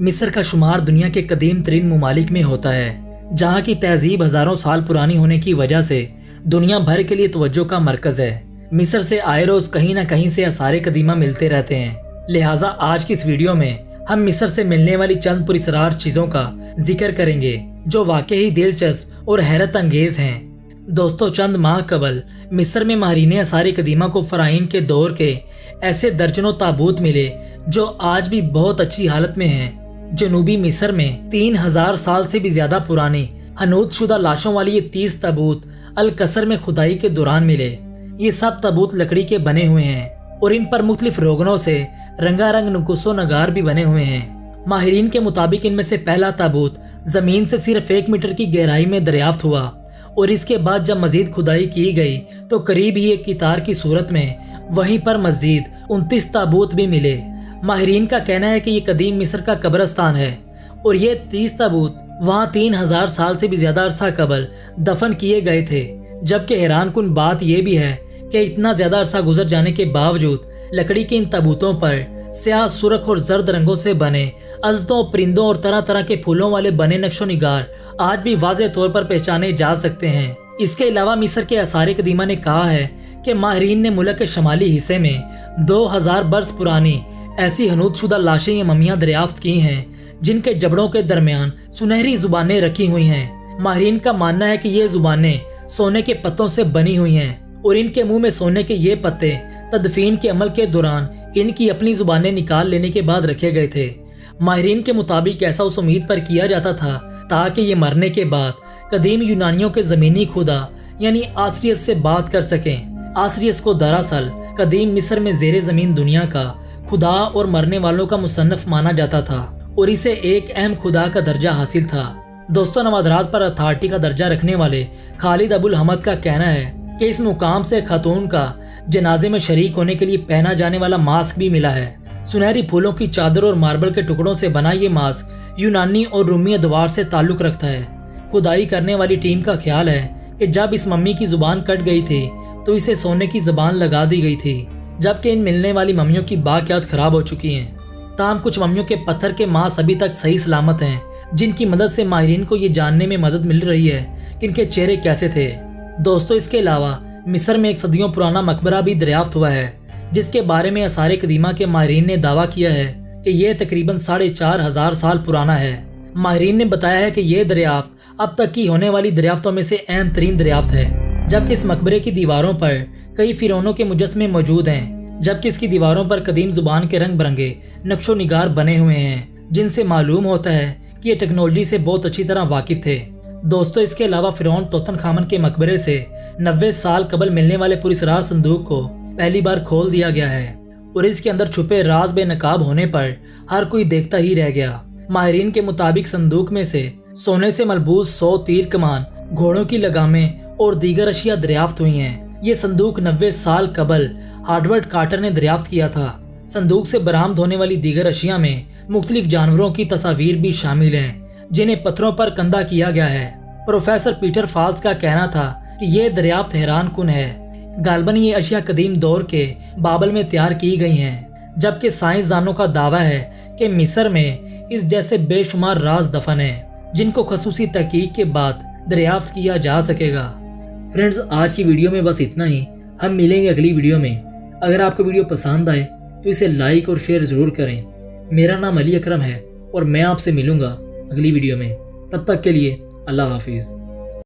मिस्र का शुमार दुनिया के कदीम तरीन ममालिक में होता है, जहाँ की तहजीब हजारों साल पुरानी होने की वजह से दुनिया भर के लिए तवज्जो का मरकज है। मिस्र से आए रोज कहीं न कहीं से आसार कदीमा मिलते रहते हैं। लिहाजा आज की इस वीडियो में हम मिस्र से मिलने वाली चंद पुरअसरार चीजों का जिक्र करेंगे जो वाकई ही दिलचस्प और हैरत अंगेज हैं। दोस्तों, चंद माह कबल मिस्र में माहरीन आसार कदीमा को फराइन के दौर के ऐसे दर्जनों ताबूत मिले जो आज भी बहुत अच्छी हालत में हैं। जनूबी मिस्र में 3000 साल से भी ज्यादा पुरानी हनूत शुदा लाशों वाली ये 30 ताबूत अल कसर में खुदाई के दौरान मिले। ये सब ताबूत लकड़ी के बने हुए हैं और इन पर मुख्तलिफ रोगनों से रंगारंग नुकुसो नगार भी बने हुए हैं। माहिरीन के मुताबिक इनमें से पहला ताबूत जमीन से सिर्फ 1 मीटर की गहराई में दरियाफ्त हुआ और इसके बाद जब मजीद खुदाई की गई तो करीब ही एक कितार की सूरत में वहीं पर मजीद 29 ताबूत भी मिले। माहिरीन का कहना है कि ये कदीम मिस्र का कब्रिस्तान है और ये 30 ताबूत वहाँ 3000 साल से भी ज्यादा अरसा कबल दफन किए गए थे। जबकि हैरान कुन बात यह भी है कि इतना ज्यादा अरसा गुजर जाने के बावजूद लकड़ी के इन ताबूतों पर स्याह, सुर्ख और जर्द रंगों से बने अजदों, परिंदों और तरह तरह के फूलों वाले बने नक्शो निगार आज भी वाज़ेह तौर पर पहचाने जा सकते हैं। इसके अलावा मिस्र के आसार कदीमा ने कहा है कि माहिरीन ने मुल्क के शमाली हिस्से में 2000 बरस पुरानी ऐसी हनूत शुदा लाशें या ममियां दरियाफ्त की हैं जिनके जबड़ों के दरमियान सुनहरी जुबानें रखी हुई हैं। माहिरीन का मानना है कि ये जुबानें सोने के पत्तों से बनी हुई हैं और इनके मुंह में सोने के ये पत्ते तदफीन के अमल के दौरान इनकी अपनी जुबानें निकाल लेने के बाद रखे गए थे। माहिरीन के मुताबिक ऐसा उस उम्मीद पर किया जाता था ताकि ये मरने के बाद कदीम यूनानियों के जमीनी खुदा यानी आसरियस से बात कर सकें। आसरियस को दरअसल कदीम मिस्र में जेरे जमीन दुनिया का खुदा और मरने वालों का मुसन्नफ माना जाता था और इसे एक अहम खुदा का दर्जा हासिल था। दोस्तों, नवादरात पर अथॉरिटी का दर्जा रखने वाले खालिद अबुल हमद का कहना है कि इस मुकाम से खातून का जनाजे में शरीक होने के लिए पहना जाने वाला मास्क भी मिला है। सुनहरी फूलों की चादर और मार्बल के टुकड़ों से बना ये मास्क यूनानी और रूमी अदवार से ताल्लुक रखता है। खुदाई करने वाली टीम का ख्याल है कि जब इस मम्मी की जुबान कट गई थी तो इसे सोने की जुबान लगा दी गई थी, जबकि इन मिलने वाली मम्मियों की बाकियात खराब हो चुकी हैं। ताहम कुछ मम्मियों के पत्थर के मांस अभी तक सही सलामत हैं, जिनकी मदद से माहिरीन को ये जानने में मदद मिल रही है कि इनके चेहरे कैसे थे। दोस्तों, इसके अलावा मिस्र में एक सदियों पुराना मकबरा भी दरियाफ्त हुआ है जिसके बारे में आसार कदीमा के माहिरीन ने दावा किया है कि यह तकरीबन 4500 साल पुराना है। माहिरीन ने बताया है कि यह दरियाफ्त अब तक की होने वाली दरियाफ्तों में से अहम तरीन दरियाफ्त है, जबकि इस मकबरे की दीवारों पर कई फिरौनों के मुजस्मे मौजूद हैं, जबकि इसकी दीवारों पर कदीम जुबान के रंग बिरंगे नक्शो निगार बने हुए हैं जिनसे मालूम होता है कि ये टेक्नोलॉजी से बहुत अच्छी तरह वाकिफ थे। दोस्तों, इसके अलावा फिरौन तोतनखामन के मकबरे से 90 साल कबल मिलने वाले पुरअसरार संदूक को पहली बार खोल दिया गया है और इसके अंदर छुपे राज बेनकाब होने पर हर कोई देखता ही रह गया। माहिरीन के मुताबिक संदूक में से सोने से मलबूस 100 तीर कमान, घोड़ों की लगामें और दीगर अशिया दरियाफ्त हुई हैं। ये संदूक 90 साल कबल हार्वर्ड कार्टर ने दरियाफ्त किया था। संदूक से बरामद होने वाली दीगर अशिया में मुख्तलिफ जानवरों की तस्वीर भी शामिल हैं जिन्हें पत्थरों पर कंधा किया गया है। प्रोफेसर पीटर फॉल्स का कहना था कि यह दरियाफ्त हैरान कुन है। गालबन ये अशिया कदीम दौर के बाबल में तैयार की गई हैं, जबकि साइंसदानों का दावा है कि मिस्र में इस जैसे बेशुमार राज दफन हैं जिनको खसूसी तहकीक के बाद दरियाफ्त किया जा सकेगा। फ्रेंड्स, आज की वीडियो में बस इतना ही। हम मिलेंगे अगली वीडियो में। अगर आपको वीडियो पसंद आए तो इसे लाइक और शेयर जरूर करें। मेरा नाम अली अकरम है और मैं आपसे मिलूंगा अगली वीडियो में। तब तक के लिए अल्लाह हाफिज़।